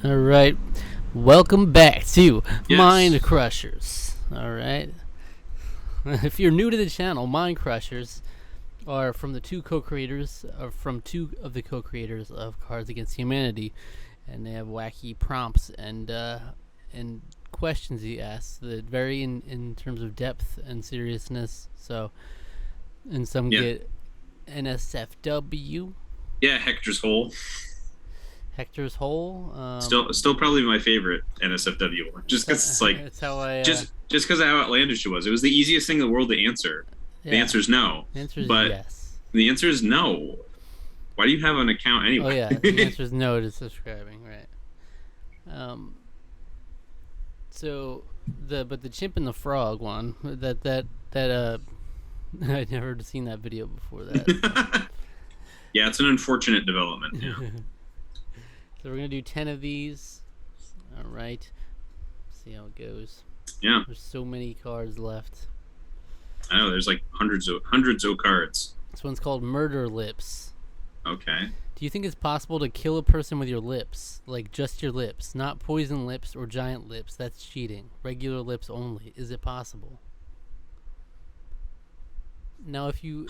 All right, welcome back to Yes. Mindcrushers. All right, if you're new to the channel, Mindcrushers are from two of the co-creators of Cards Against Humanity, and they have wacky prompts and questions he asks that vary in terms of depth and seriousness. So, and some get NSFW. Yeah, Hector's Hole. Hector's Hole. Still probably my favorite NSFW one. Just because it's like That's how I. just because of how outlandish it was. It was the easiest thing in the world to answer. Yeah. The answer is no. The answer is but yes. The answer is no. Why do you have an account anyway? Oh yeah, the answer is no to subscribing, right? So the chimp and the frog one that I'd never seen that video before that. Yeah, it's an unfortunate development. Yeah. So we're gonna do 10 of these. All right. See how it goes. Yeah. There's so many cards left. I know. There's like hundreds of cards. This one's called Murder Lips. Okay. Do you think it's possible to kill a person with your lips? Like just your lips, not poison lips or giant lips. That's cheating. Regular lips only. Is it possible? Now, if you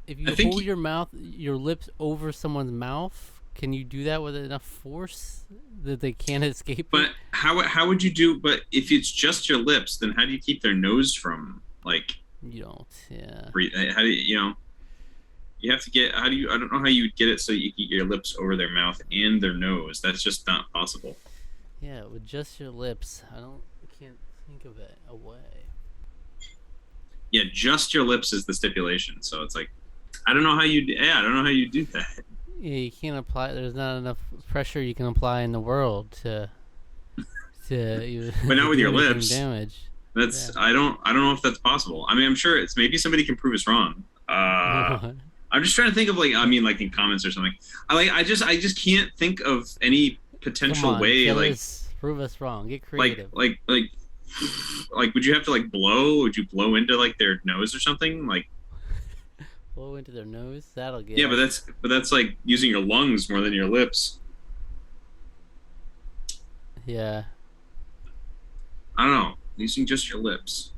hold your lips over someone's mouth, can you do that with enough force that they can't escape? But how would you do? But if it's just your lips, then how do you keep their nose from like? You don't. Yeah. Breathe? How do you You have to get. How do you? I don't know how you would get it so you can get your lips over their mouth and their nose. That's just not possible. Yeah, with just your lips, I can't think of it a way. Yeah, just your lips is the stipulation. So it's like, I don't know how you. Yeah, I don't know how you do that. Yeah, you can't apply. There's not enough pressure you can apply in the world to But not with your lips. Damage. That's I don't know if that's possible. I mean, I'm sure it's maybe somebody can prove us wrong. I'm just trying to think of like in comments or something. I just can't think of any potential way prove us wrong. Get creative. Like would you have to like blow? Would you blow into like their nose or something? Like blow into their nose? That'll get. Yeah, but that's like using your lungs more than your lips. Yeah. I don't know. Using just your lips.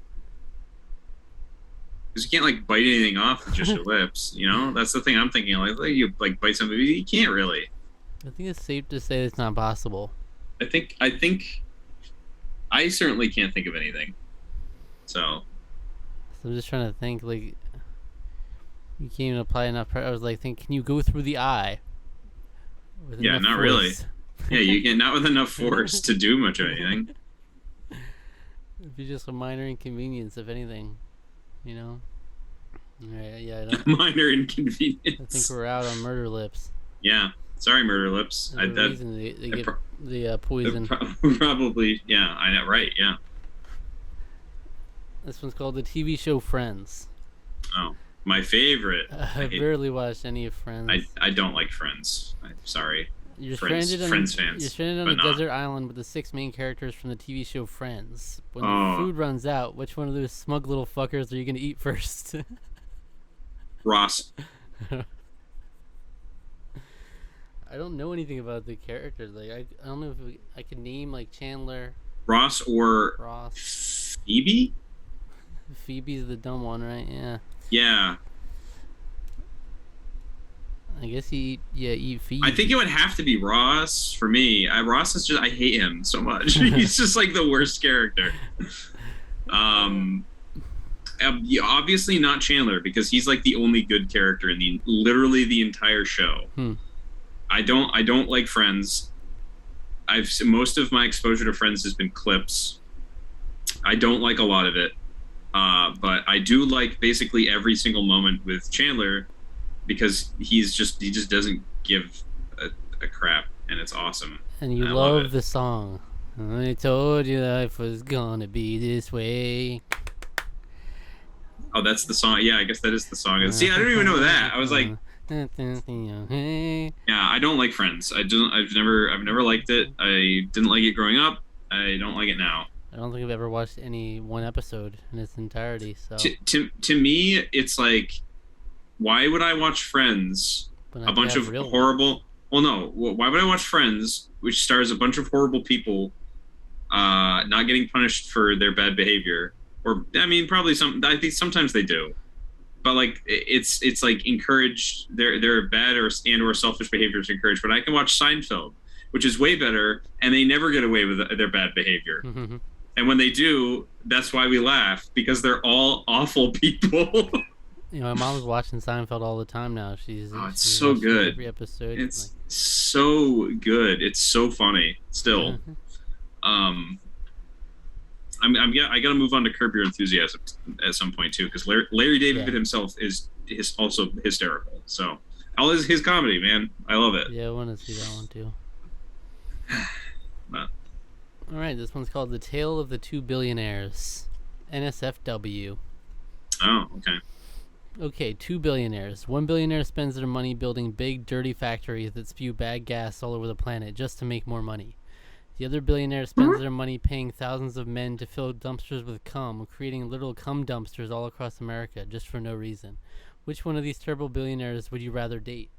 Because you can't like bite anything off with just your lips, you know? That's the thing I'm thinking. Like you like bite somebody, you can't really. I think it's safe to say it's not possible. I think I certainly can't think of anything. So I'm just trying to think like you can't even apply enough pressure. I was like, can you go through the eye? Yeah, not really. Yeah, you can not with enough force to do much of anything. It'd be just a minor inconvenience, if anything. You know? Right, yeah. Minor inconvenience. I think we're out on Murder Lips. Yeah. Sorry, Murder Lips. There's a reason they get the poison. Probably, yeah. I know, right, yeah. This one's called the TV show Friends. Oh, my favorite. I've barely watched any of Friends. I don't like Friends. I'm sorry. You're Friends fans. You're stranded on a desert island with the 6 main characters from the TV show Friends. When the food runs out, which one of those smug little fuckers are you going to eat first? Ross. I don't know anything about the characters. Like I don't know if I could name like Chandler. Ross or Ross. Phoebe? Phoebe's the dumb one, right? Yeah. Yeah. I guess eat Phoebe. I think it would have to be Ross for me. Ross is just I hate him so much. He's just like the worst character. Obviously not Chandler because he's like the only good character in literally the entire show. I don't like Friends. Most of my exposure to Friends has been clips. I don't like a lot of it. But I do like basically every single moment with Chandler because he just doesn't give a crap and it's awesome. And you love the song. I told you life was gonna be this way. Oh, that's the song. Yeah, I guess that is the song. See, I don't even know that. I was like, yeah, I don't like Friends. I've never liked it. I didn't like it growing up. I don't like it now. I don't think I've ever watched any one episode in its entirety. So to me, it's like, why would I watch Friends? A bunch of horrible. Well, no. Why would I watch Friends, which stars a bunch of horrible people not getting punished for their bad behavior? Or I mean, probably some. I think sometimes they do, but like it's like encouraged. Their bad or selfish behavior is encouraged. But I can watch Seinfeld, which is way better, and they never get away with their bad behavior. And when they do, that's why we laugh, because they're all awful people. My mom's watching Seinfeld all the time now. It's she's so good. Every episode. It's so good. It's so funny. Still, I got to move on to Curb Your Enthusiasm at some point too, because Larry David himself is also hysterical. So all his comedy, man, I love it. Yeah, I want to see that one too. But, all right, this one's called The Tale of the Two Billionaires, NSFW. Oh, okay. Okay, 2 billionaires. One billionaire spends their money building big, dirty factories that spew bad gas all over the planet just to make more money. The other billionaire spends their money paying thousands of men to fill dumpsters with cum, creating little cum dumpsters all across America just for no reason. Which one of these terrible billionaires would you rather date?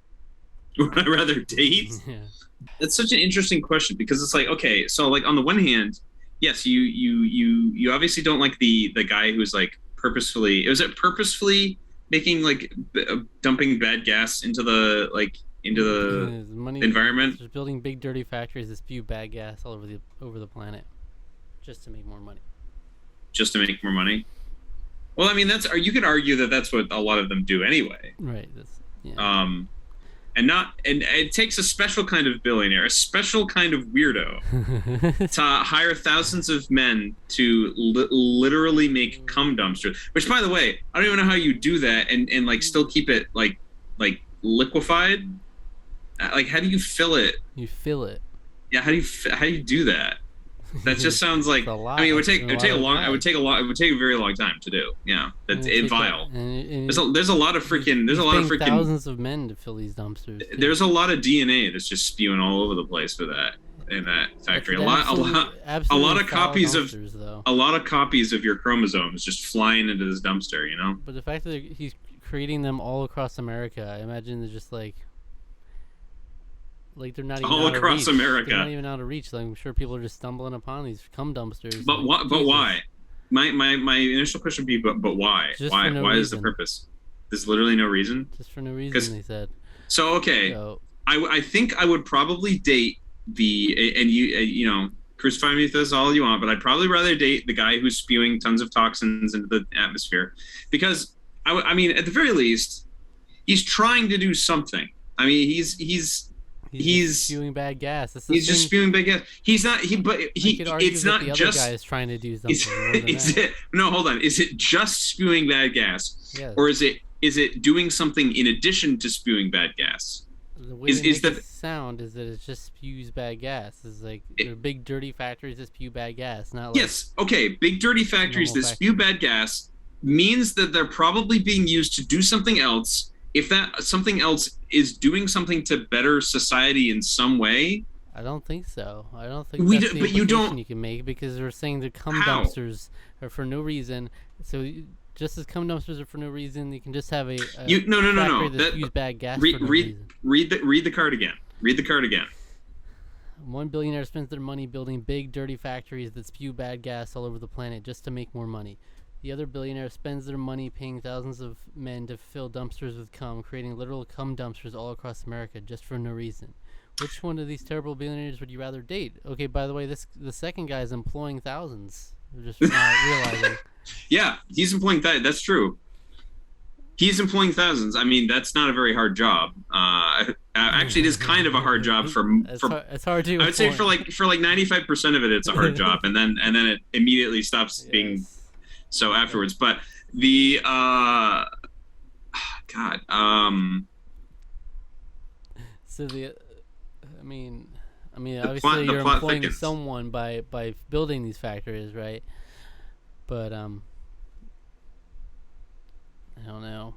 Would I rather date? Yeah. It's such an interesting question, because it's like, okay, so like on the one hand, yes, you obviously don't like the guy who's like purposefully making like dumping bad gas into the environment. Just building big dirty factories that spew bad gas all over the planet, just to make more money. Just to make more money. Well, I mean, you could argue that that's what a lot of them do anyway. Right. And it takes a special kind of billionaire, a special kind of weirdo, to hire thousands of men to literally make cum dumpsters. Which, by the way, I don't even know how you do that and like still keep it like liquefied. Like, how do you fill it? You fill it. Yeah, how do you do that? That just sounds like. I mean, it would take a very long time to do. Yeah, that's vile. There's a lot of freaking. Thousands of men to fill these dumpsters. There's a lot of DNA that's just spewing all over the place for that in that factory. A lot of copies of your chromosomes just flying into this dumpster. You know. But the fact that he's creating them all across America, I imagine they're just like they're not even all across America. They're not even out of reach. Like, I'm sure people are just stumbling upon these cum dumpsters. But why? My initial question would be, but why? Why is the purpose? There's literally no reason. Just for no reason, they said. So okay, I think I would probably date and you know, crucify me with this all you want, but I'd probably rather date the guy who's spewing tons of toxins into the atmosphere, because I mean, at the very least, he's trying to do something. I mean, he's spewing bad gas. He's just spewing bad gas. He's not. It's not the just. Other guy is trying to do something. No, hold on. Is it just spewing bad gas, yes, or is it doing something in addition to spewing bad gas? The way the sound is that it just spews bad gas. It's like they're big dirty factories that spew bad gas. Not like yes. Okay. Big dirty factories that spew bad gas means that they're probably being used to do something else. If that something else is doing something to better society in some way, I don't think so. I don't think that's the implication you can make, because we're saying the cum dumpsters are for no reason. So just as cum dumpsters are for no reason, you can just have a factory that spews bad gas for no reason. Read the card again. Read the card again. One billionaire spends their money building big, dirty factories that spew bad gas all over the planet just to make more money. The other billionaire spends their money paying thousands of men to fill dumpsters with cum, creating literal cum dumpsters all across America just for no reason. Which one of these terrible billionaires would you rather date? Okay, by the way, the second guy is employing thousands. We're just not realizing. Yeah, he's employing that's true. He's employing thousands. I mean, that's not a very hard job. Actually, it is kind of a hard job it's hard to. I would say for like 95% of it, it's a hard job, and then it immediately stops being. So afterwards, but the God. So I mean, obviously you're employing someone by building these factories, right? But I don't know.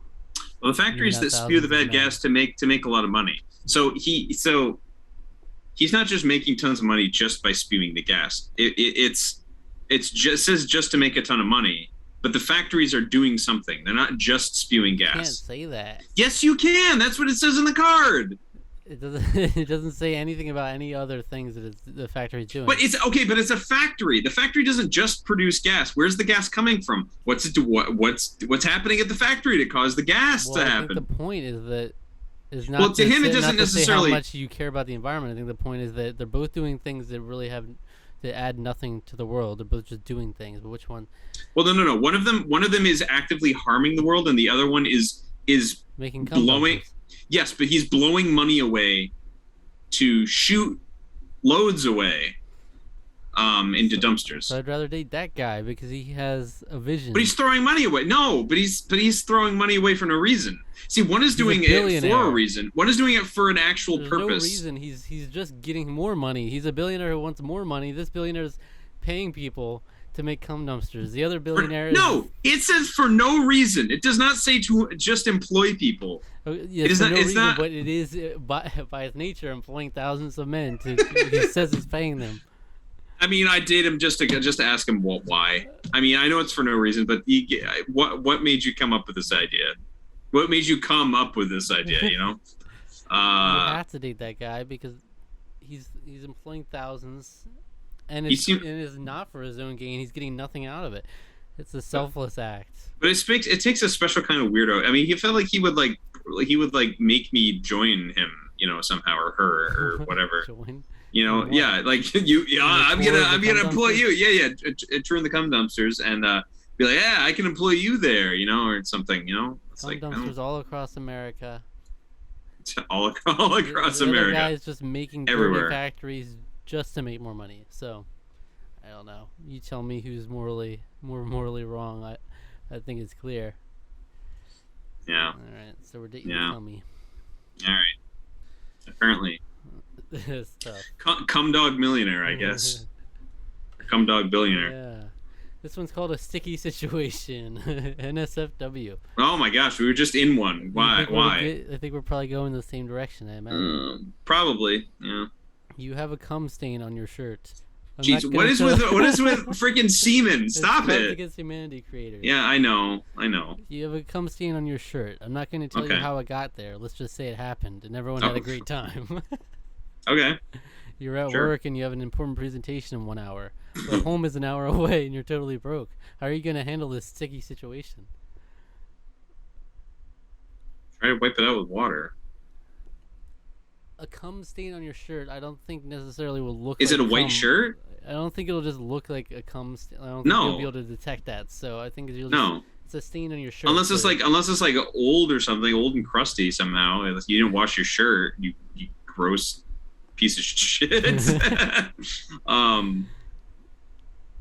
Well, the factories that spew the bad gas to make a lot of money. So he's not just making tons of money just by spewing the gas. Just to make a ton of money, but the factories are doing something. They're not just spewing gas. You can't say that. Yes, you can. That's what it says in the card. It doesn't. It doesn't say anything about any other things that the factory's doing. But it's okay. But it's a factory. The factory doesn't just produce gas. Where's the gas coming from? What's happening at the factory to cause the gas to happen? I think the point is that is not. Well, to him, it doesn't necessarily. How much you care about the environment. I think the point is that they're both doing things that really have that add nothing to the world. They're both just doing things. But which one? Well, no. One of them is actively harming the world, and the other one is making blowing. Yes, but he's blowing money away to shoot loads away into dumpsters. So I'd rather date that guy because he has a vision. But he's throwing money away. No, but he's throwing money away for no reason. See, one is doing it for a reason. One is doing it for an actual purpose. No reason. He's just getting more money. He's a billionaire who wants more money. This billionaire is paying people to make cum dumpsters. The other billionaire it says for no reason. It does not say to just employ people. Yeah, it is not, no reason, but it is by its nature employing thousands of men. He says he's paying them. I mean, I date him just to ask him why. I mean, I know it's for no reason, but what made you come up with this idea? What made you come up with this idea? You know, you have to date that guy because he's employing thousands, and it's not for his own gain. He's getting nothing out of it. It's a selfless act. But it takes a special kind of weirdo. I mean, he felt like he would make me join him, you know, somehow, or her, or whatever. Join? You know, yeah, like you. I'm gonna employ you. Yeah. Turn the cum dumpsters and be like, yeah, I can employ you there, you know, or something. You know, it's cum dumpsters all across America. All across the America. The guys just making dirty factories just to make more money. So, I don't know. You tell me who's more morally wrong. I think it's clear. Yeah. All right. So we're dating. Tell me. All right. Apparently. It's tough. Cum dog millionaire, I guess. Cum dog billionaire. Yeah. This one's called a sticky situation. NSFW. Oh my gosh, we were just in one. Why? I think we're probably going the same direction. I imagine. Probably. Yeah. You have a cum stain on your shirt. Jeez, what is with freaking semen? Stop it! Against Humanity creators. Yeah, I know. You have a cum stain on your shirt. I'm not going to tell you how it got there. Let's just say it happened, and everyone had a great time. Okay. You're at work and you have an important presentation in 1 hour, but home is an hour away and you're totally broke. How are you going to handle this sticky situation? Try to wipe it out with water. A cum stain on your shirt, I don't think necessarily will look. Is like it a white shirt? I don't think it'll just look like a cum stain. I don't think you'll be able to detect that. So I think it's a stain on your shirt. Unless it's like old or something, old and crusty somehow. You didn't wash your shirt. You gross piece of shit.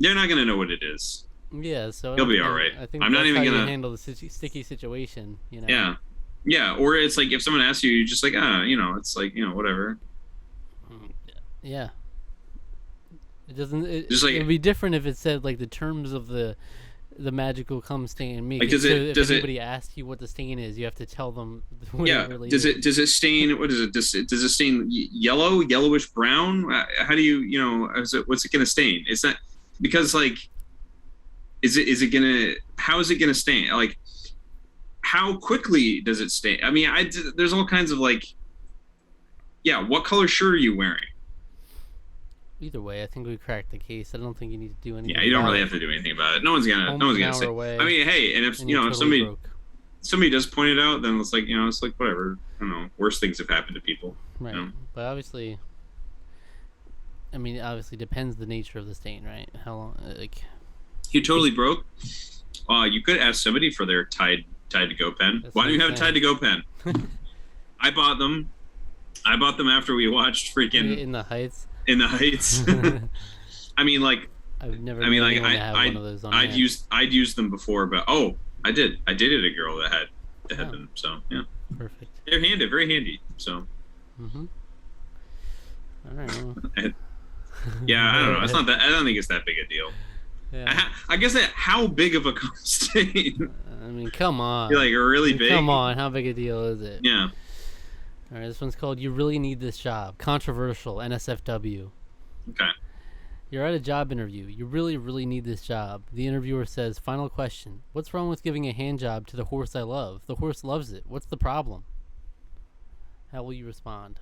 They're not gonna know what it is. Yeah, so he'll be all right. I think I'm not even gonna handle the sticky situation. You know. Yeah. Or it's like if someone asks you, you're just like, you know, it's like, you know, whatever. Yeah. It doesn't. It'd be different if it said like the terms of the magical cum stain. Like, if anybody asks you what the stain is, you have to tell them. What it really is. Does it stain? What is it? Does it stain yellowish brown? How do you know? What's it gonna stain? It's not because like, is it gonna? How is it gonna stain? Like, how quickly does it stain? I mean, there's all kinds of like. Yeah, what color shirt are you wearing? Either way, I think we cracked the case. I don't think you need to do anything. Yeah, you don't really have to do anything about it. No one's gonna say. Away, I mean, hey, and if totally somebody does point it out, then it's like it's like whatever. I don't know. Worse things have happened to people. Right, you know? But obviously, depends the nature of the stain, right? How long, like. You totally broke. You could ask somebody for their Tide to Go pen. Why don't you have a Tide to Go pen? I bought them. After we watched freaking In the Heights. In the Heights. I mean, like. I've never. I mean, like one of those on I'd used them before, but I dated a girl that had them. So yeah. Perfect. They're very handy. So. Mhm. All right. Well. Yeah, I don't know. It's not that. I don't think it's that big a deal. Yeah. I guess how big of a cum stain? I mean, come on. You're like really big. Come on, how big a deal is it? Yeah. All right, this one's called "You Really Need This Job." Controversial. NSFW. Okay. You're at a job interview. You really, really need this job. The interviewer says, "Final question. What's wrong with giving a hand job to the horse I love? The horse loves it. What's the problem?" How will you respond?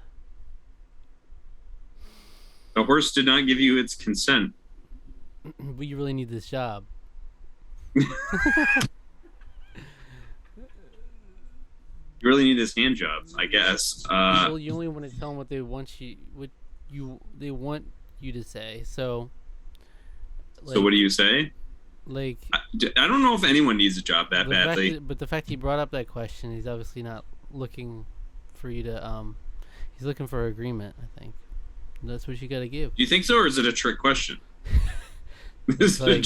The horse did not give you its consent. We really need this job. You really need this hand job, I guess. Well, you only want to tell them what they want they want you to say. So. So what do you say? Like, I don't know if anyone needs a job that badly. But the fact he brought up that question, he's obviously not looking for you to. He's looking for agreement. I think that's what you got to give. Do you think so, or is it a trick question? It's like,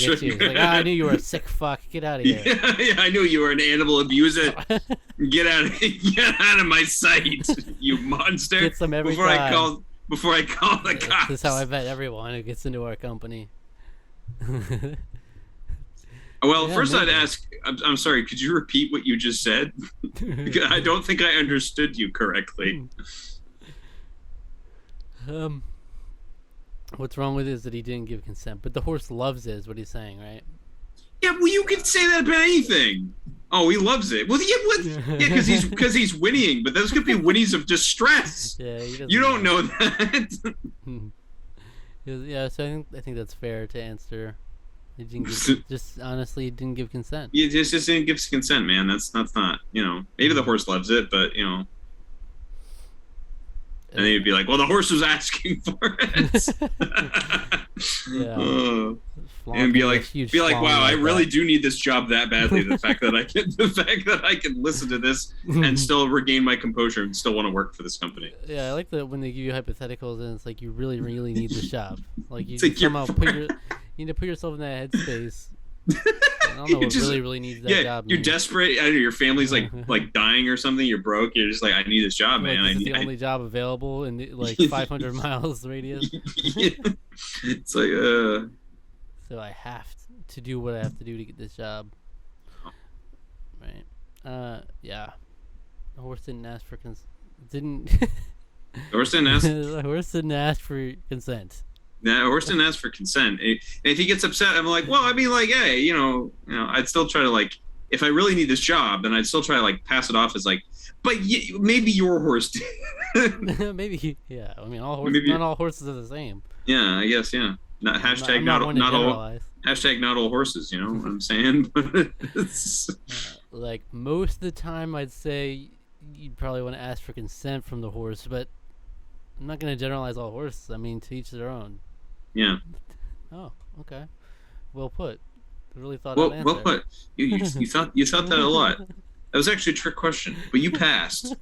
I knew you were a sick fuck. Get out of here. Yeah, I knew you were an animal abuser. Get out of my sight, you monster! Gets them every time. Before I call the cops. This is how I vet everyone who gets into our company. Well, yeah, first I'd ask. I'm sorry. Could you repeat what you just said? Because I don't think I understood you correctly. What's wrong with it is that he didn't give consent, but the horse loves it, is what he's saying, right? Yeah, well, you can say that about anything. Oh, he loves it. Well, yeah, because he's whinnying, but those could be whinnies of distress. Yeah, you don't know that. Yeah, so I think that's fair to answer. He didn't just honestly, he didn't give consent. Yeah, just didn't give consent, man. That's not, maybe the horse loves it, but and then you'd be like, well, the horse was asking for it. Yeah. And be like, wow, I really do need this job that badly. The fact that I can listen to this and still regain my composure and still want to work for this company. Yeah, I like that when they give you hypotheticals and it's like you really, really need this job. Like you somehow you need to put yourself in that headspace. I don't know what really needs that job. You're desperate. I don't know, your family's like dying or something. You're broke. You're just like, I need this job, man. This is the only job available in 500 miles radius. It's like, so I have to do what I have to do to get this job. Right. Yeah. The horse didn't ask for The horse didn't ask for consent. The horse didn't ask for consent. And if he gets upset, I'm like, well, I mean, like, hey, I'd still try to, like, if I really need this job, then I'd still try to, like, pass it off as, like, but maybe your horse did. Maybe, yeah. I mean, not all horses are the same. Yeah, I guess, yeah. Hashtag not all horses, you know what I'm saying? Like, most of the time, I'd say you'd probably want to ask for consent from the horse, but I'm not going to generalize all horses. I mean, to each their own. Yeah. Oh, okay. Well put. I really thought I'd answer. Well put. You thought that a lot. That was actually a trick question, but you passed.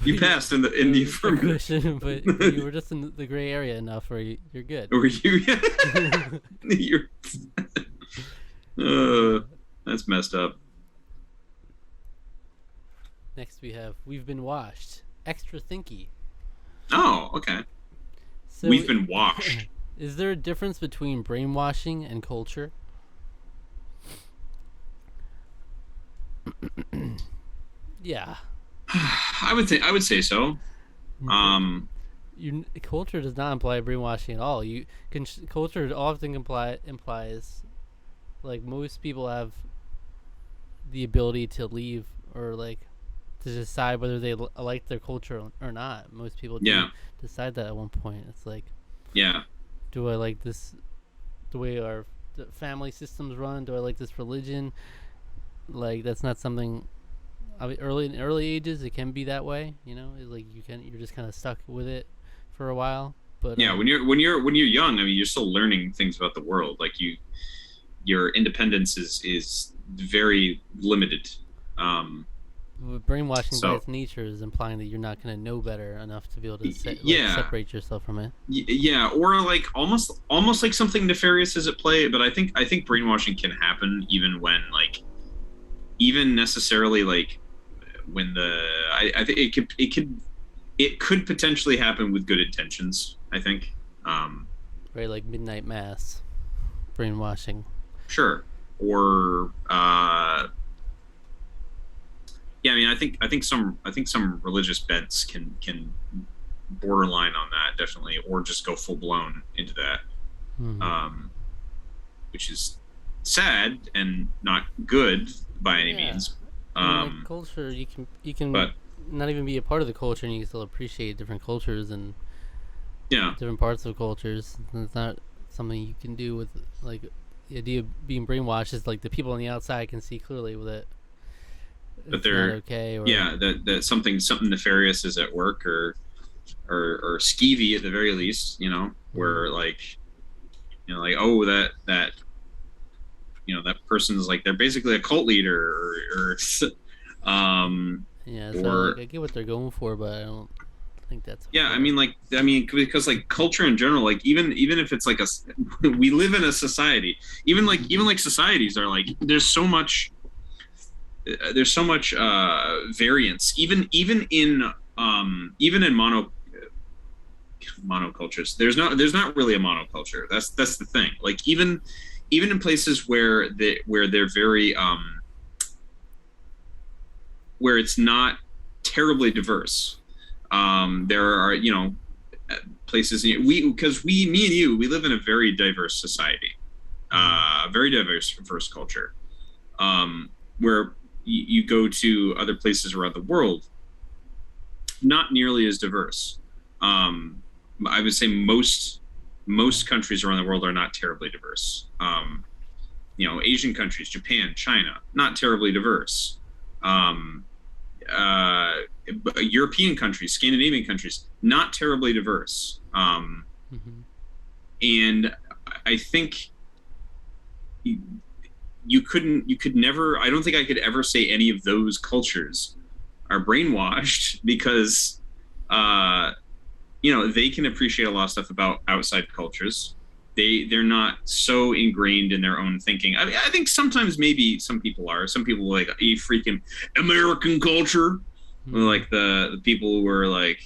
You passed in the affirmative question, but you were just in the gray area enough where you're good. Were you? That's messed up. Next we have We've Been Washed. Extra thinky. Oh, okay. So we've been washed. Is there a difference between brainwashing and culture? Yeah. I would say so. Culture does not imply brainwashing at all. Culture often implies like most people have the ability to leave or like to decide whether they like their culture or not. Most people do decide that at one point. It's like, do I like this, the way our family systems run? Do I like this religion? Like, that's not something. In early ages, it can be that way. It's like you're just kind of stuck with it for a while. But when you're young, I mean, you're still learning things about the world. Like your independence is very limited. Brainwashing by its nature is implying that you're not going to know better enough to be able to separate yourself from it. Yeah, or like almost like something nefarious is at play. But I think brainwashing can happen even when even necessarily like when I think it could potentially happen with good intentions. I think. Right, like midnight mass, brainwashing. Sure, or. Yeah, I mean, I think some religious bents can borderline on that definitely, or just go full blown into that, which is sad and not good by any means. Like culture, you can not even be a part of the culture, and you can still appreciate different cultures and Yeah. different parts of cultures. And it's not something you can do with like the idea of being brainwashed. Is like the people on the outside can see clearly that But it's not they're okay. Or yeah, that something nefarious is at work, or skeevy at the very least, where like, like, oh, that that person's like, they're basically a cult leader, um yeah, so like or I get what they're going for, but I don't think that's yeah, fair. because like culture in general, like even if it's like we live in a society, even like societies are like, there's so much variance, even in monocultures. There's not really a monoculture. That's the thing. Like even in places where they're very where it's not terribly diverse. There are places, because me and you, we live in a very diverse society, very diverse culture, where you go to other places around the world, not nearly as diverse. I would say most countries around the world are not terribly diverse. Asian countries, Japan, China, not terribly diverse. Uh, European countries, Scandinavian countries, not terribly diverse. Mm-hmm. And I think you could never, I don't think I could ever say any of those cultures are brainwashed, because they can appreciate a lot of stuff about outside cultures. They're not so ingrained in their own thinking. I mean, I think sometimes maybe some people are. Some people like a freaking American culture, like the people who are like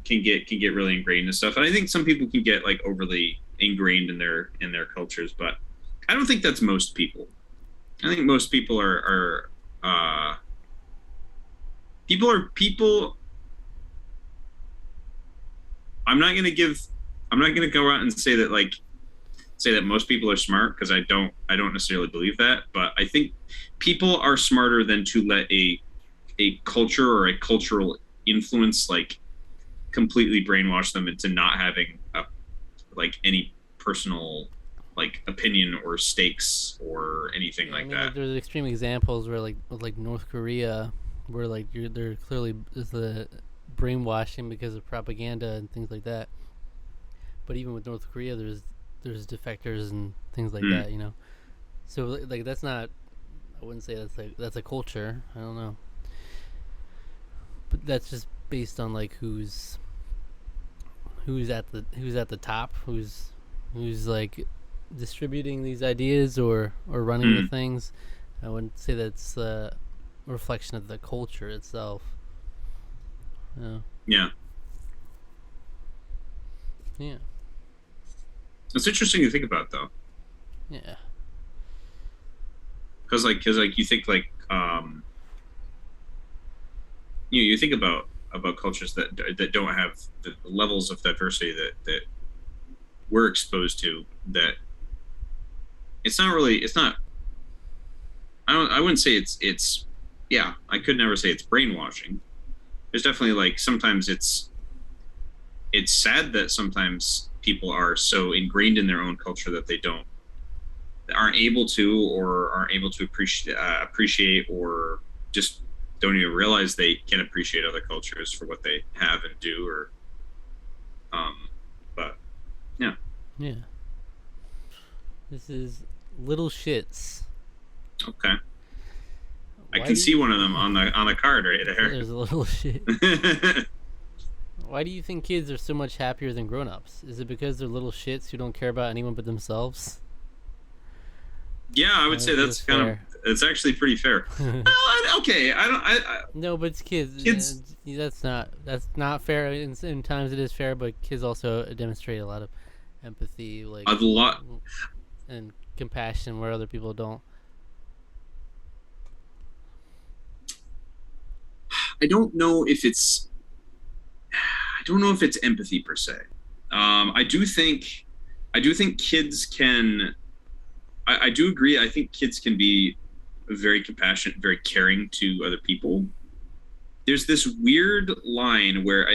can get really ingrained and stuff. And I think some people can get like overly ingrained in their cultures, but I don't think that's most people. I think most people are people. I'm not gonna go out and say that most people are smart, because I don't necessarily believe that, but I think people are smarter than to let a culture or a cultural influence like completely brainwash them into not having any personal like opinion or stakes or anything like that. Like, there's extreme examples where like with like North Korea, where like they're clearly is the brainwashing because of propaganda and things like that. But even with North Korea, there's defectors and things like that, So like that's not, I wouldn't say that's a culture. I don't know, but that's just based on like who's at the top, who's like distributing these ideas or running the things. I wouldn't say that's a reflection of the culture itself. Yeah. Yeah. It's interesting to think about, though. Yeah. Because you think you think about cultures that don't have the levels of diversity that we're exposed to. That it's not. I wouldn't say it's. Yeah, I could never say it's brainwashing. There's definitely like sometimes it's sad that sometimes people are so ingrained in their own culture that they aren't able to appreciate or just don't even realize they can appreciate other cultures for what they have and do, or but yeah. This is Little Shits. Okay. I can see one of them on the card right there. There's a little shit. Why do you think kids are so much happier than grown-ups? Is it because they're little shits who don't care about anyone but themselves? Yeah, I would say that's it's actually pretty fair. Okay, No, but it's kids. That's not fair. In times it is fair, but kids also demonstrate a lot of empathy, like a lot, and compassion where other people don't. I don't know if it's empathy per se. I do think kids can. I do agree. I think kids can be very compassionate, very caring to other people. There's this weird line where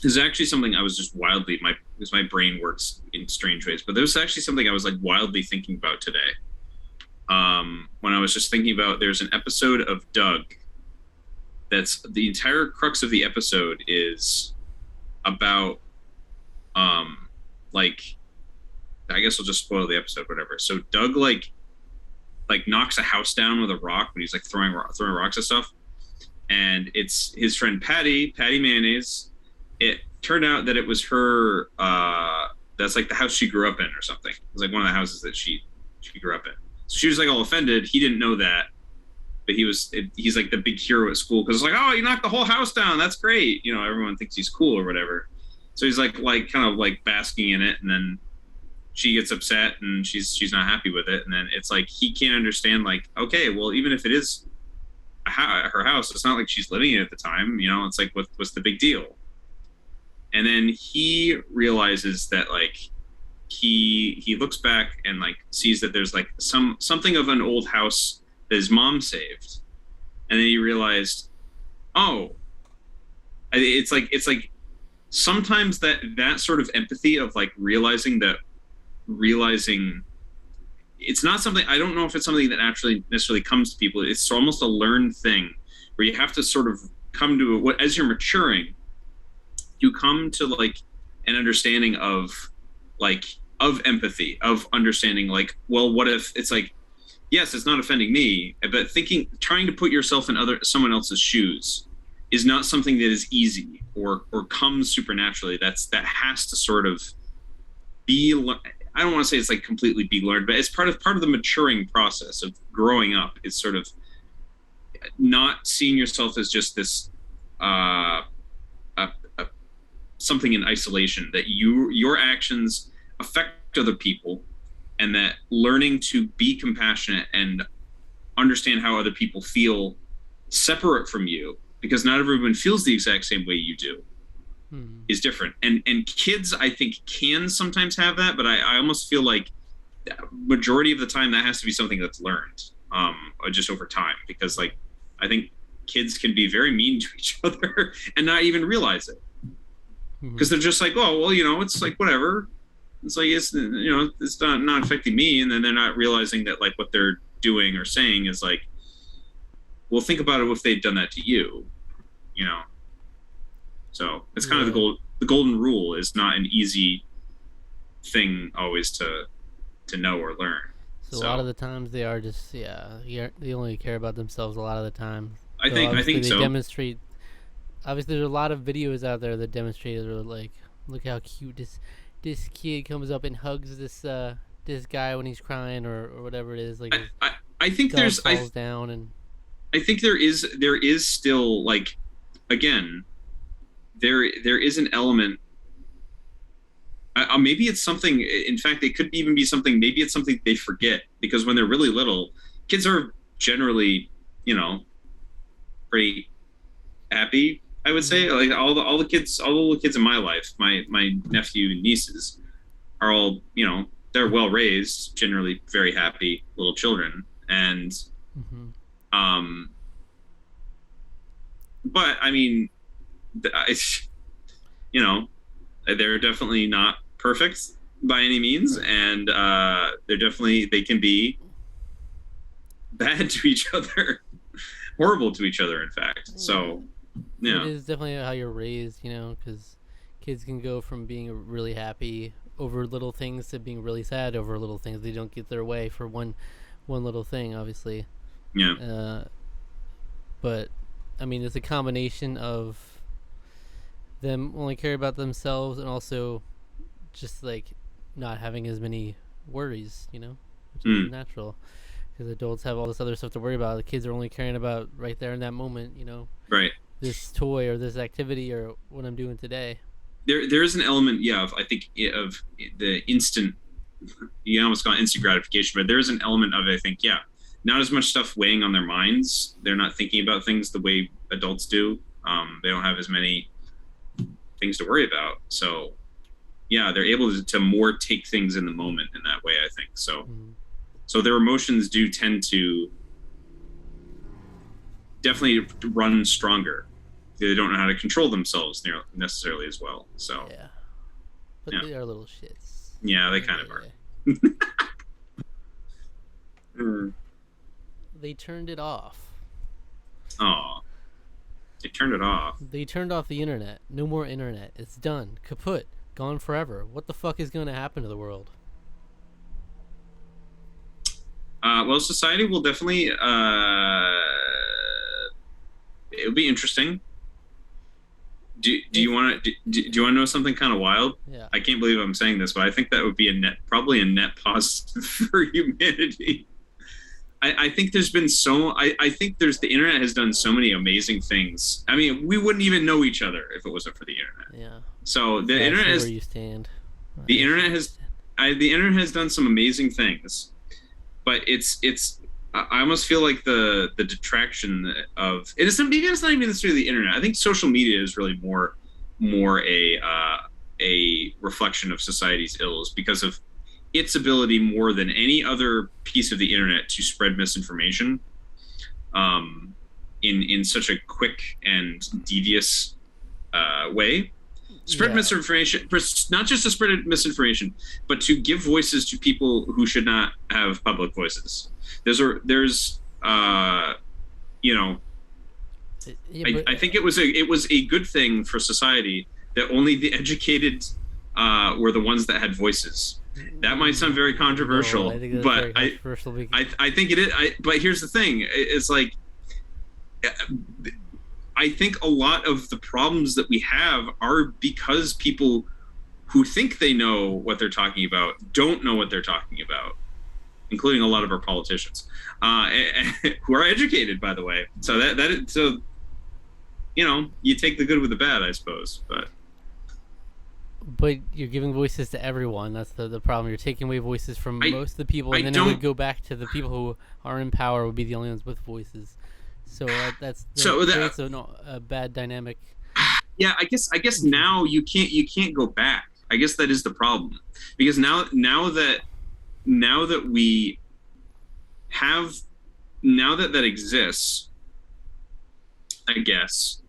This is actually something I was just wildly because my brain works in strange ways, but there was actually something I was like wildly thinking about today. When I was just thinking about, there's an episode of Doug that's the entire crux of the episode is about like, I guess I'll just spoil the episode, whatever. So Doug like knocks a house down with a rock when he's like throwing rocks and stuff, and it's his friend Patty Mayonnaise. It turned out that it was her. That's like the house she grew up in or something. It was like one of the houses that she grew up in. So she was like all offended. He didn't know that, but he's like the big hero at school because it's like, oh, you knocked the whole house down. That's great. You know, everyone thinks he's cool or whatever. So he's like kind of like basking in it, and then she gets upset and she's not happy with it, and then it's like he can't understand, like, okay, well, even if it is her house, it's not like she's living in it at the time, you know. It's like, what's the big deal? And then he realizes that like he looks back and like sees that there's like something of an old house that his mom saved, and then he realized, oh, it's like sometimes that sort of empathy of like realizing it's not something, I don't know if it's something that actually necessarily comes to people. It's almost a learned thing where you have to sort of come to what, as you're maturing, you come to like an understanding of empathy, of understanding like, well, what if it's like, yes, it's not offending me, but trying to put yourself in someone else's shoes is not something that is easy or comes supernaturally. That has to sort of be, I don't want to say it's like completely be learned, but it's part of the maturing process of growing up. It's sort of not seeing yourself as just this something in isolation, that your actions affect other people, and that learning to be compassionate and understand how other people feel separate from you, because not everyone feels the exact same way you do, is different. And kids, I think, can sometimes have that, but I almost feel like majority of the time that has to be something that's learned just over time, because like I think kids can be very mean to each other and not even realize it, because they're just like, oh, well, you know, it's like whatever, it's like, it's, you know, it's not affecting me, and then they're not realizing that like what they're doing or saying is like, well, think about it if they'd done that to you, you know. So it's kind of the golden rule is not an easy thing always to know or learn. So a lot of the times they are just they only care about themselves a lot of the time. I think they so. Demonstrate. Obviously, there's a lot of videos out there that demonstrate, or like, look how cute this kid comes up and hugs this guy when he's crying or whatever it is. Like, I think falls down, and I think there is still, like, again, there is an element. Maybe it's something. In fact, it could even be something. Maybe it's something they forget, because when they're really little, kids are generally, you know, pretty happy. I would say, like all the little kids in my life, my nephew and nieces, are all, you know, they're well raised, generally very happy little children, and but I mean, it's, you know, they're definitely not perfect by any means, and they can be bad to each other, horrible to each other, in fact. So, yeah, it is definitely how you're raised, you know, because kids can go from being really happy over little things to being really sad over little things. They don't get their way for one little thing, obviously. Yeah. But I mean, it's a combination of them only care about themselves and also just like not having as many worries, you know, which is natural, because adults have all this other stuff to worry about. The kids are only caring about right there in that moment, you know, right, this toy or this activity or what I'm doing today. There is an element, of, I think, of the instant, you almost call it instant gratification, but there is an element of it, I think, not as much stuff weighing on their minds. They're not thinking about things the way adults do. They don't have as many things to worry about. So, they're able to more take things in the moment in that way, I think. So, so their emotions do tend to definitely run stronger they don't know how to control themselves necessarily as well. So yeah, but they are little shits. Yeah, they kind of are. They turned it off. Oh, they turned it off. They turned off the internet. No more internet. It's done. Kaput. Gone forever. What the fuck is going to happen to the world? Well, society will definitely. It'll be interesting. Do you want to do you want to know something kind of wild? Yeah. I can't believe I'm saying this, but I think that would be probably a net positive for humanity. I think there's been I think the internet has done so many amazing things. I mean, we wouldn't even know each other if it wasn't for the internet. Yeah. So the internet where is you stand. the internet has done some amazing things, but I almost feel like the detraction of it is maybe it's not even necessarily the internet. I think social media is really more a reflection of society's ills because of its ability more than any other piece of the internet to spread misinformation in such a quick and devious way. Spread misinformation, not just to spread misinformation, but to give voices to people who should not have public voices. I think it was a good thing for society that only the educated were the ones that had voices. That might sound very controversial, I think but very controversial I think it is. But here's the thing: it's like I think a lot of the problems that we have are because people who think they know what they're talking about don't know what they're talking about, including a lot of our politicians, who are educated, by the way. So you take the good with the bad, I suppose, But you're giving voices to everyone. That's the problem. You're taking away voices from most of the people, and then it would go back to the people who are in power would be the only ones with voices. So that's a bad dynamic. Yeah, I guess now you can't go back. I guess that is the problem, because now that we have that exists, I guess.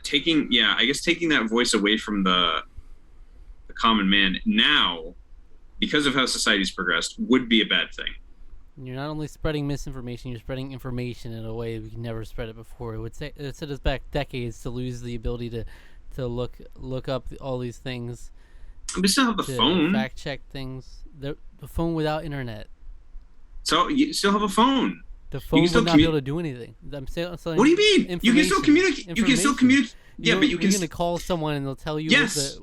Taking that voice away from the common man now, because of how society's progressed, would be a bad thing. You're not only spreading misinformation, you're spreading information in a way we can never spread it before. It set us back decades to lose the ability to look up all these things. We still have the phone. Fact check things. The phone without internet. So you still have a phone. The phone would not be able to do anything. I'm saying. What do you mean? You can still communicate. You can still communicate. Yeah, but you can. You're going to call someone and they'll tell you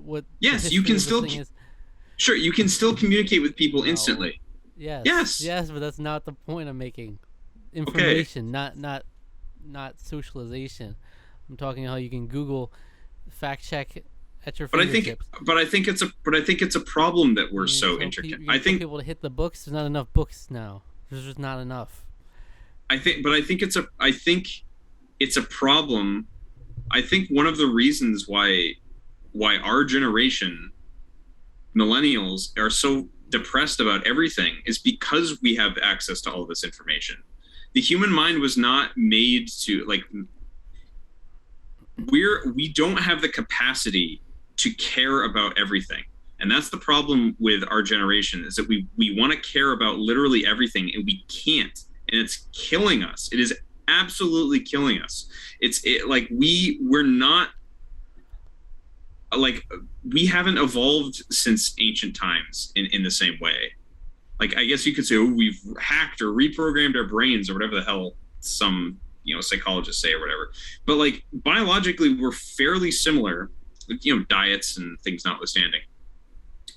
what you can still. Sure, you can still communicate with people instantly. Yes, but that's not the point I'm making. Information, not socialization. I'm talking how you can Google, fact check at your fingertips. But I think it's a problem that we're so intricate. I think people to hit the books. There's not enough books now. There's just not enough. I think it's a problem. I think one of the reasons why our generation, millennials, are so depressed about everything is because we have access to all this information. The human mind was not made to we don't have the capacity to care about everything. And that's the problem with our generation, is that we want to care about literally everything and we can't. And it's killing us. It is absolutely killing us. We're not we haven't evolved since ancient times in the same way. Like, I guess you could say, we've hacked or reprogrammed our brains or whatever the hell some psychologists say or whatever. But biologically, we're fairly similar. Diets and things notwithstanding,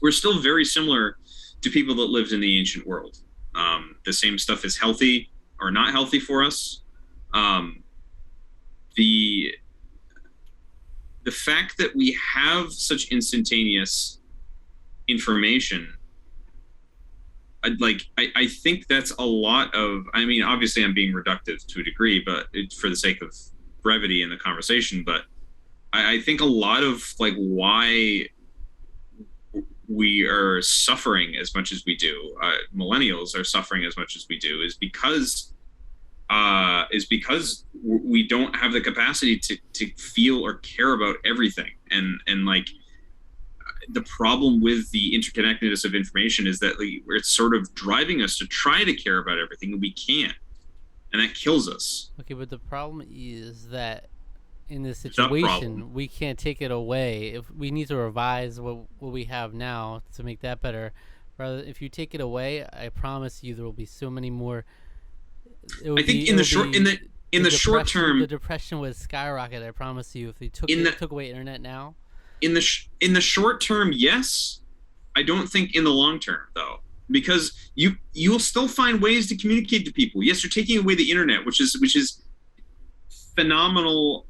we're still very similar to people that lived in the ancient world. The same stuff is healthy or not healthy for us. The fact that we have such instantaneous information, I think that's a lot of. I mean, obviously, I'm being reductive to a degree, but for the sake of brevity in the conversation. But I think a lot of why we are suffering as much as we do, millennials are suffering as much as we do, is because is because we don't have the capacity to feel or care about everything. And like, the problem with the interconnectedness of information is that like, it's sort of driving us to try to care about everything, and we can't. And that kills us. Okay, but the problem is that in this situation, we can't take it away. If we need to revise what we have now to make that better, rather, if you take it away, I promise you there will be so many more. I think in the short term, the depression would skyrocket. I promise you, if they took away internet now. In the short term, yes. I don't think in the long term though, because you'll still find ways to communicate to people. Yes, you're taking away the internet, which is phenomenal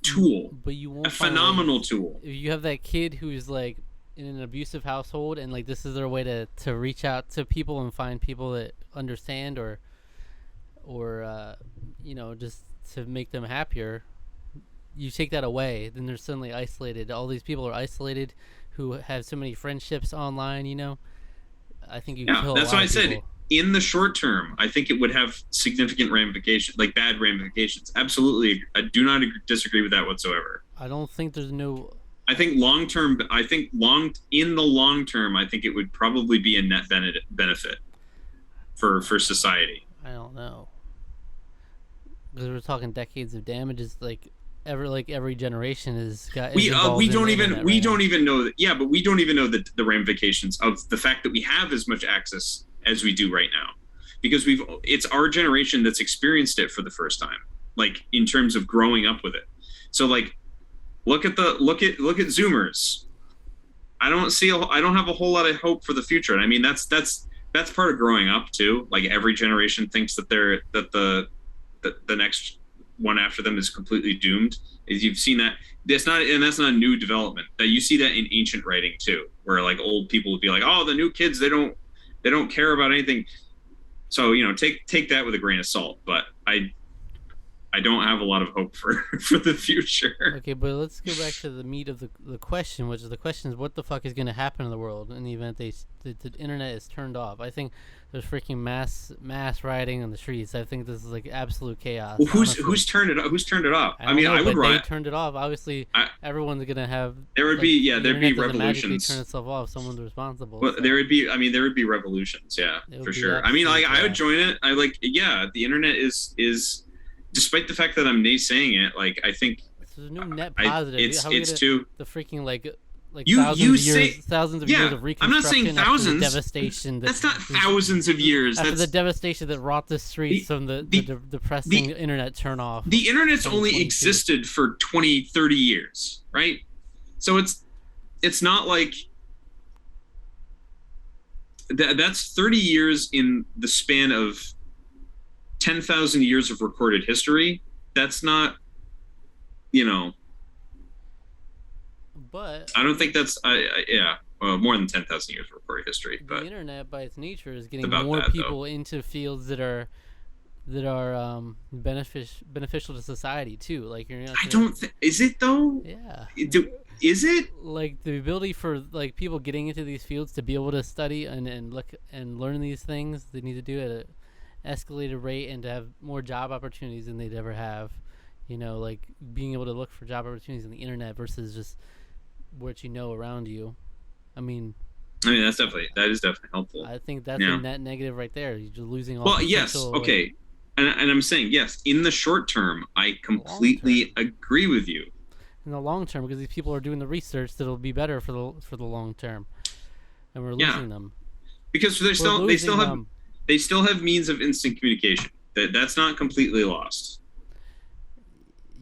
tool, but you won't. A phenomenal tool. If you have that kid who's like in an abusive household, and like this is their way to reach out to people and find people that understand or just to make them happier. You take that away, then they're suddenly isolated. All these people are isolated who have so many friendships online. I think you kill a that's lot what I of said. people. In the short term, I think it would have significant ramifications, like bad ramifications. Absolutely, I do not disagree with that whatsoever. I don't think there's no. I think long term. In the long term, I think it would probably be a net benefit for society. I don't know, because we're talking decades of damages. Every generation is got. We don't even know that. Yeah, but we don't even know the ramifications of the fact that we have as much access as we do right now, because it's our generation that's experienced it for the first time, like in terms of growing up with it. So like, look at Zoomers. I don't have a whole lot of hope for the future. And I mean, that's part of growing up too. Like every generation thinks that the next one after them is completely doomed. Is you've seen that. That's not a new development. That you see that in ancient writing too, where like old people would be like, "Oh, the new kids, they don't care about anything." So take that with a grain of salt. But I don't have a lot of hope for the future. Okay, but let's go back to the meat of the question, which is the question is what the fuck is going to happen in the world in the event the internet is turned off. I think there's freaking mass rioting on the streets. I think this is like absolute chaos. Well, who's turned it off? Who's turned it off? I mean, I would riot. They turned it off. Obviously, everyone's going to have. There would be revolutions. Turn itself off. Someone's responsible. Well, so. There would be revolutions. Yeah, for sure. I mean, like I would join it. The internet is. Despite the fact that I'm naysaying it, like I think there's no net positive. It's too the freaking like thousands of years of reconstruction. I'm not saying thousands. The devastation. That's not thousands of years. After the devastation that wrought the streets from the depressing internet turn off. The internet's only existed for 20, 30 years, right? So it's not like that's 30 years in the span of 10,000 years of recorded history. That's not, But I don't think that's, more than 10,000 years of recorded history. But the internet, by its nature, is getting more people into fields that are beneficial to society too. Like is it though? Yeah. Is it like the ability for like people getting into these fields to be able to study and look and learn these things? They need to do it at escalated rate and to have more job opportunities than they'd ever have, like being able to look for job opportunities on the internet versus just what around you. I mean that is definitely helpful. I think that's a net negative right there. You're just losing all. Well, yes, okay, and I'm saying yes. In the short term, I completely agree with you. In the long term, because these people are doing the research that'll be better for the long term, and we're losing them because they still have means of instant communication. That's not completely lost.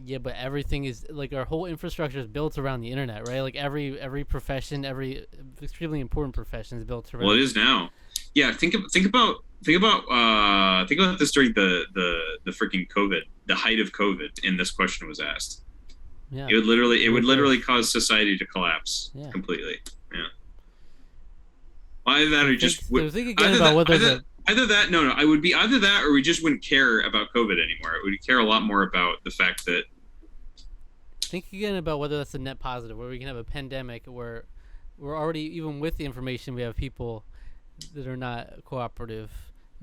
Yeah, but everything is like our whole infrastructure is built around the internet, right? Like every profession, every extremely important profession is built around. Well, it is now. Yeah, think about this during the freaking COVID, the height of COVID, and this question was asked. Yeah, it would literally cause society to collapse completely. Yeah. Either that or just either that. No. I would be either that or we just wouldn't care about COVID anymore. We would care a lot more about the fact that. Think again about whether that's a net positive, where we can have a pandemic where we're already, even with the information, we have people that are not cooperative.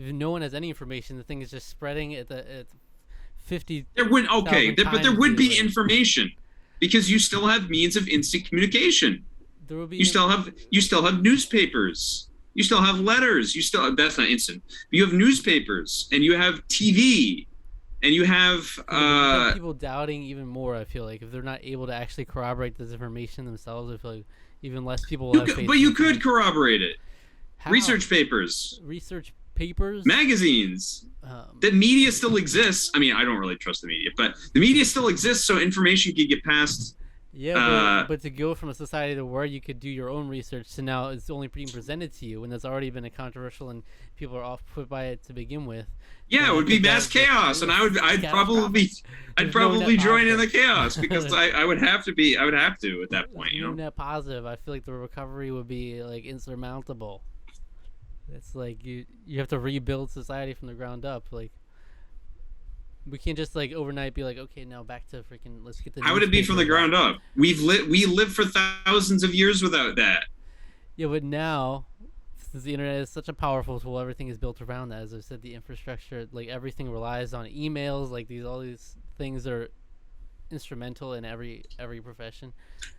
if no one has any information, the thing is just spreading at 50. There would but there would be like, information because you still have means of instant communication. There will be. You still have newspapers. You still have letters. That's not instant. You have newspapers and you have TV and you have people doubting even more. I feel like if they're not able to actually corroborate this information themselves, I feel like even less people will have faith. But you could corroborate it. How? Research papers, magazines. The media still exists. I mean, I don't really trust the media, but the media still exists, so information can get passed. Yeah, but to go from a society to where you could do your own research to now it's only being presented to you when there's already been a controversial and people are off put by it to begin with. Yeah, it would be mass chaos, and I'd probably join in the chaos because I would have to at that point, you know. Net positive, I feel like the recovery would be like insurmountable. It's like you have to rebuild society from the ground up. Like we can't just like overnight be like, okay, now back to freaking let's get the. How would it be from the ground up? We lived for thousands of years without that. Yeah, but now since the internet is such a powerful tool, everything is built around that. As I said, the infrastructure, like everything relies on emails. Like all these things are instrumental in every profession.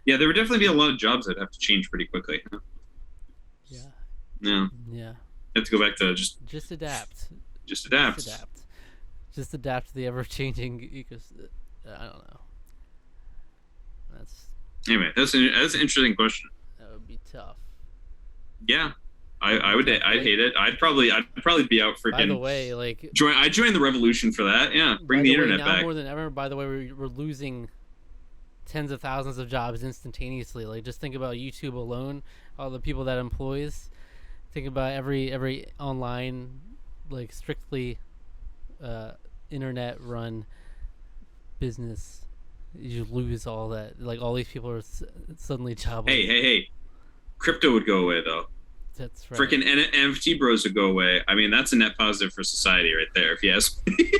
Yeah, there would definitely be a lot of jobs that have to change pretty quickly. Yeah. Yeah. Yeah. Have to go back to just adapt. Just adapt. Just adapt to the ever-changing ecosystem. I don't know. Anyway, that's an interesting question. That would be tough. Yeah, I'd hate it. I'd probably be out freaking. By the way, like I'd join the revolution for that. Yeah, bring the internet back. Now more than ever. By the way, we're losing tens of thousands of jobs instantaneously. Like just think about YouTube alone, all the people that employs. Think about every online, like strictly internet run business. You lose all that. Like all these people are suddenly jobless. Hey! Crypto would go away though. That's right. Freaking NFT bros would go away. I mean, that's a net positive for society right there. If you ask me.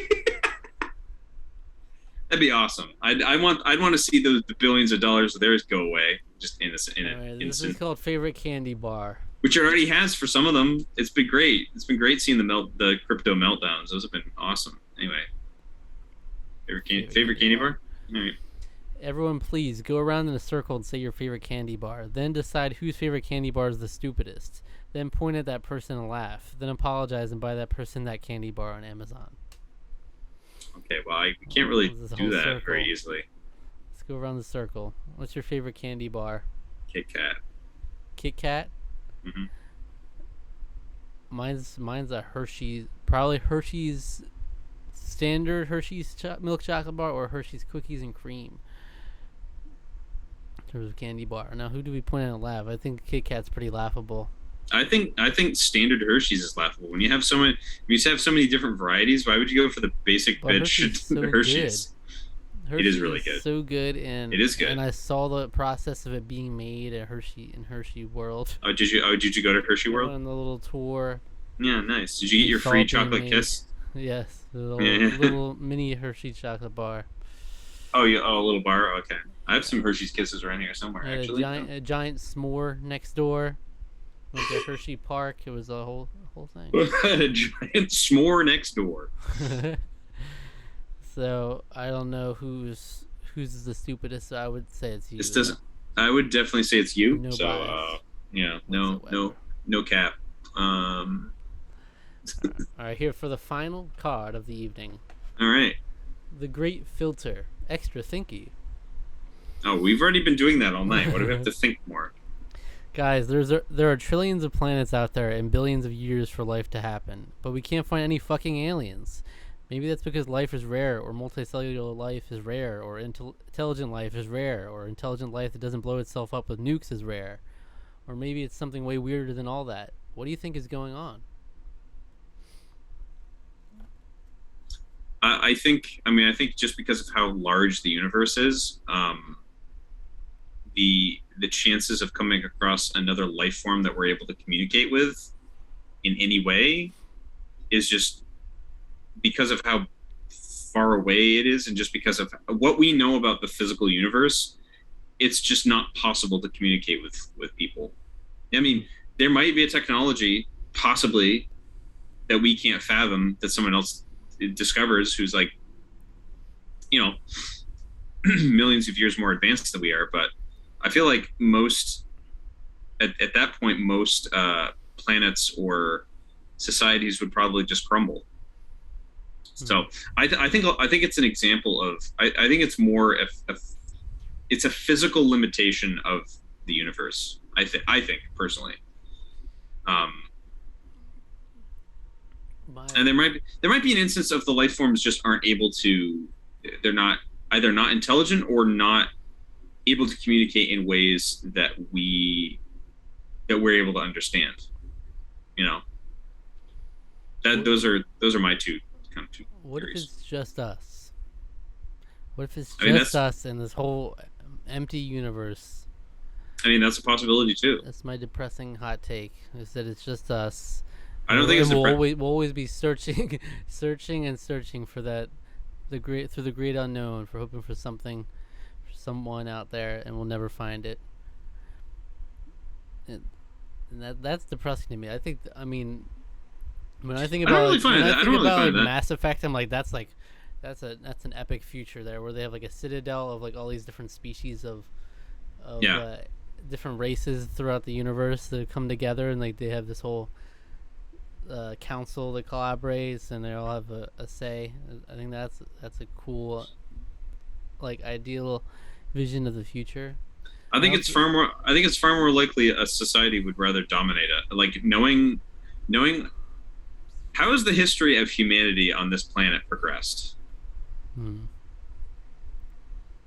That'd be awesome. I'd want to see the billions of dollars of theirs go away. Just innocent. This is called favorite candy bar. Which it already has for some of them. It's been great. It's been great seeing the crypto meltdowns. Those have been awesome. Anyway, favorite candy bar? All right. Everyone, please go around in a circle and say your favorite candy bar. Then decide whose favorite candy bar is the stupidest. Then point at that person and laugh. Then apologize and buy that person that candy bar on Amazon. Okay, well, we can't really do that very easily. Let's go around the circle. What's your favorite candy bar? Kit Kat. Kit Kat? Mm-hmm. Mine's a Hershey's, probably Hershey's standard Hershey's milk chocolate bar or Hershey's cookies and cream. In terms of candy bar. Now, who do we point at and laugh? I think Kit Kat's pretty laughable. I think standard Hershey's is laughable. When you have so many different varieties, why would you go for the basic bitch Hershey's? It is really good. So good, and it is good. And I saw the process of it being made at Hershey World. Oh, did you go to Hershey World? On the little tour. Yeah, nice. Did you get your free chocolate kiss? Yes, the little mini Hershey chocolate bar. Oh yeah, a little bar. Okay, I have some Hershey's Kisses around here somewhere. Actually, a giant s'more next door. Went to Hershey Park. It was a whole thing. A giant s'more next door. So I don't know who's the stupidest. So I would say it's you. This doesn't. I would definitely say it's you. No so bias. yeah, no cap. All right, here for the final card of the evening. All right. The Great Filter, extra thinky. Oh, we've already been doing that all night. What do we have to think more? Guys, there are trillions of planets out there and billions of years for life to happen, but we can't find any fucking aliens. Maybe that's because life is rare, or multicellular life is rare, or intelligent life is rare, or intelligent life that doesn't blow itself up with nukes is rare. Or maybe it's something way weirder than all that. What do you think is going on? I think just because of how large the universe is, the chances of coming across another life form that we're able to communicate with in any way is just because of how far away it is, and just because of what we know about the physical universe, it's just not possible to communicate with people. I mean, there might be a technology, possibly, that we can't fathom that someone else discovers who's like, you know, millions of years more advanced than we are. But I feel like at that point, most planets or societies would probably just crumble. So I think it's an example of I think it's more it's a physical limitation of the universe. I think personally, and there might be an instance of the life forms just aren't able to. They're not either not intelligent or not able to communicate in ways that we're able to understand. You know, those are my two theories. What if it's just us? What if it's just us in this whole empty universe? I mean, that's a possibility too. That's my depressing hot take. Is that it's just us. I don't think it's we'll always be searching, and searching for that, through the great unknown, for hoping for something, for someone out there, and we'll never find it. And that's depressing to me. I think. I mean, when I think about Mass Effect, I'm like, that's an epic future there, where they have like a citadel of like all these different species of different races throughout the universe that come together, and like they have this whole council that collaborates, and they all have a say. I think that's a cool, like, ideal vision of the future. I think it's far more likely a society would rather dominate it. Like knowing how has the history of humanity on this planet progressed?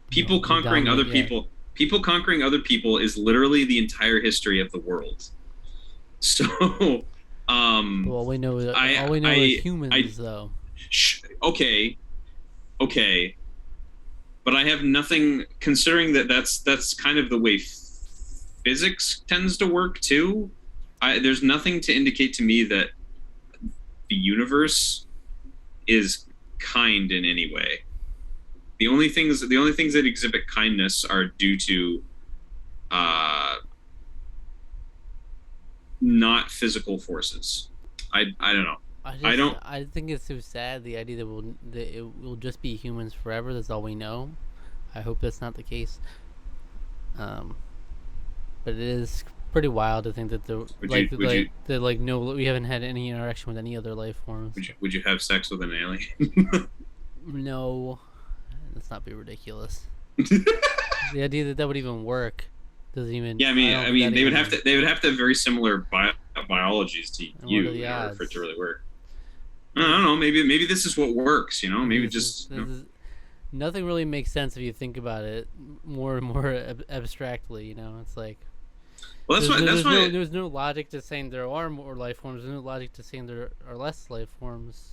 People conquering other people. People conquering other people is literally the entire history of the world. So, all we know is humans, though. Okay, but I have nothing. Considering that's kind of the way physics tends to work too. There's nothing to indicate to me that the universe is kind in any way. The only things that exhibit kindness are due to not physical forces. I don't know. I think it's so sad, the idea that it will just be humans forever. That's all we know. I hope that's not the case. But it is pretty wild to think that we haven't had any interaction with any other life forms. Would you have sex with an alien? No. Let's not be ridiculous. The idea that would even work doesn't even. Yeah, I mean, they would have to have very similar biologies to you in order for it to really work. I don't know. Maybe this is what works. You know, maybe nothing really makes sense if you think about it more and more abstractly. You know, it's like. Well, there's no logic to saying there are more life forms. There's no logic to saying there are less life forms.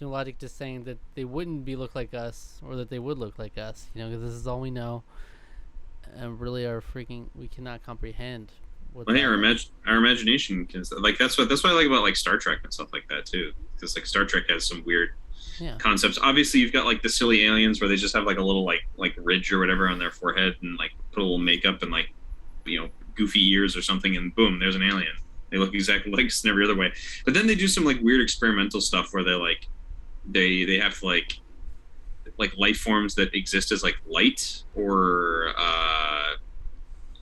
No logic to saying that they wouldn't look like us, or that they would look like us, you know, because this is all we know, and really we cannot comprehend. Our imagination can, like, that's what I like about like Star Trek and stuff like that too, because like Star Trek has some weird concepts. Obviously, you've got like the silly aliens where they just have like a little like ridge or whatever on their forehead, and like put a little makeup and like, you know, goofy ears or something, and boom, there's an alien. They look exactly like every other way. But then they do some like weird experimental stuff where they have like life forms that exist as like light, or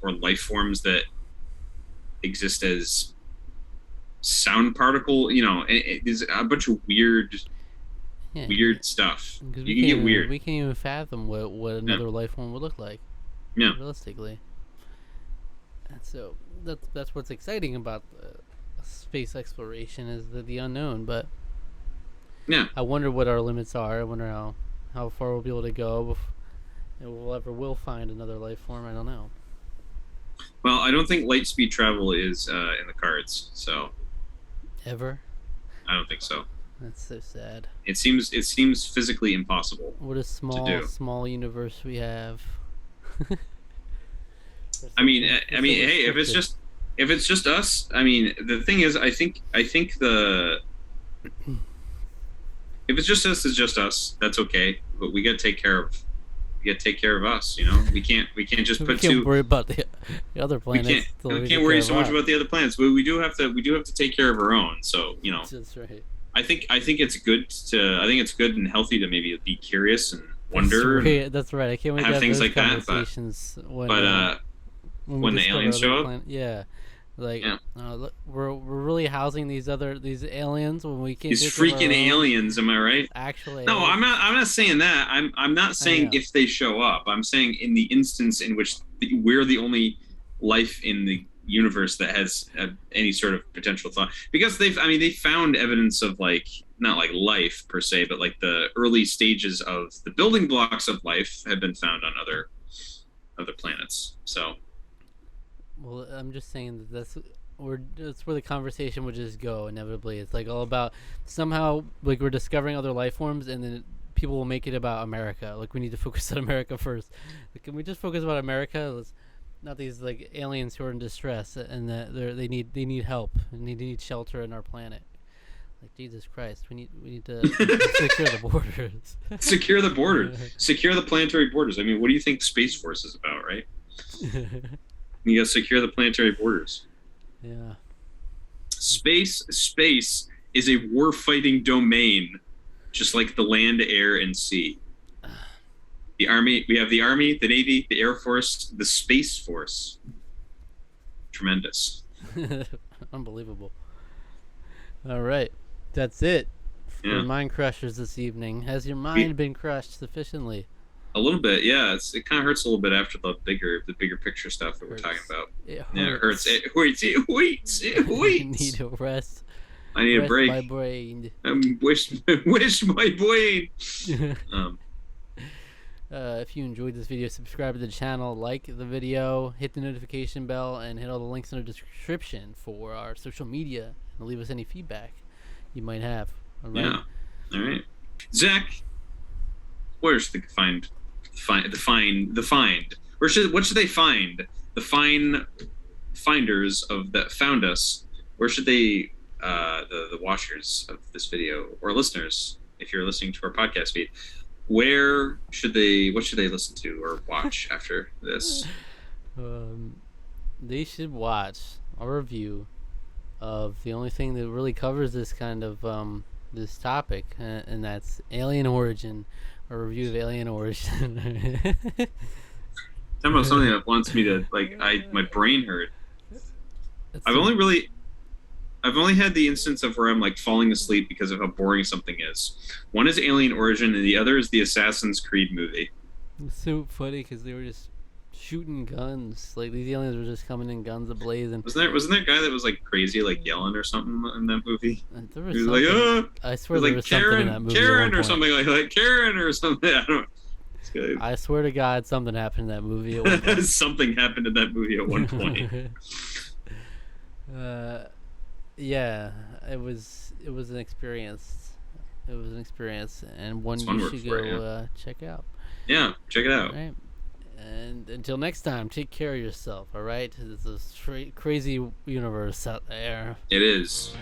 life forms that exist as sound particle. You know, there's a bunch of weird stuff. You can get weird. We can't even fathom what another life form would look like. Yeah, realistically. And so that's what's exciting about space exploration, is the unknown. But yeah, I wonder what our limits are. I wonder how far we'll be able to go if we'll find another life form. I don't know. Well, I don't think light speed travel is in the cards. So ever? I don't think so. That's so sad. It seems physically impossible. What a small universe we have. I mean, hey, if it's just us, I mean, the thing is, I think if it's just us, it's just us. That's okay. But we gotta take care of us. You know, we can't just put two. We can't worry about the other planets. We can't worry so much about the other planets. But we do have to take care of our own. So, you know. That's right. I think it's good to. I think it's good and healthy to maybe be curious and wonder. That's right. I can't wait to have things those like that. conversations When the aliens show up, yeah. Like, look, we're really housing these aliens when we can't. These freaking aliens, am I right? Actually, no, I'm not. I'm not saying that. I'm not saying if they show up. I'm saying in the instance in which we're the only life in the universe that has any sort of potential thought. Because they found evidence of like not like life per se, but like the early stages of the building blocks of life have been found on other planets. So. Well, I'm just saying that's where the conversation would just go inevitably. It's like all about somehow like we're discovering other life forms, and then people will make it about America. Like we need to focus on America first. Like, can we just focus about America? Let's not these like aliens who are in distress and that they need help and they need shelter in our planet. Like Jesus Christ, we need to secure the borders. Secure the borders. Secure the planetary borders. I mean, what do you think Space Force is about, right? You gotta secure the planetary borders. Yeah. Space is a war-fighting domain, just like the land, air, and sea. The Army, we have the Army, the Navy, the Air Force, the Space Force. Tremendous. Unbelievable. All right. That's it for Mindcrushers this evening. Has your mind been crushed sufficiently? A little bit, yeah. It kind of hurts a little bit after the bigger picture stuff that we're talking about. It hurts. It hurts. It hurts. It hurts. I need a rest. I need a break. My brain. Wish my brain. If you enjoyed this video, subscribe to the channel, like the video, hit the notification bell, and hit all the links in the description for our social media, and leave us any feedback you might have. All right? Yeah. All right. Zach, where's the find? What should they find? The finders of that found us. Where should they the watchers of this video or listeners, if you're listening to our podcast feed, what should they listen to or watch after this? They should watch a review of the only thing that really covers this kind of this topic, and that's Alien Origin. A review of Alien Origin. Talking about something that wants me to my brain hurt. I've only had the instance of where I'm like falling asleep because of how boring something is. One is Alien Origin, and the other is the Assassin's Creed movie. It's so funny because they were just shooting guns. Like these aliens were just coming in guns ablazing. Wasn't there a guy that was like crazy, like yelling or something in that movie? There was like, I swear there was something in that movie. Karen or something like Karen or something. I don't know. I swear to God, something happened in that movie at one point. Something happened in that movie at one point. Yeah, it was an experience. It was an experience, and one you should go check out. Yeah, check it out. All right. And until next time, take care of yourself, all right? It's a crazy universe out there. It is.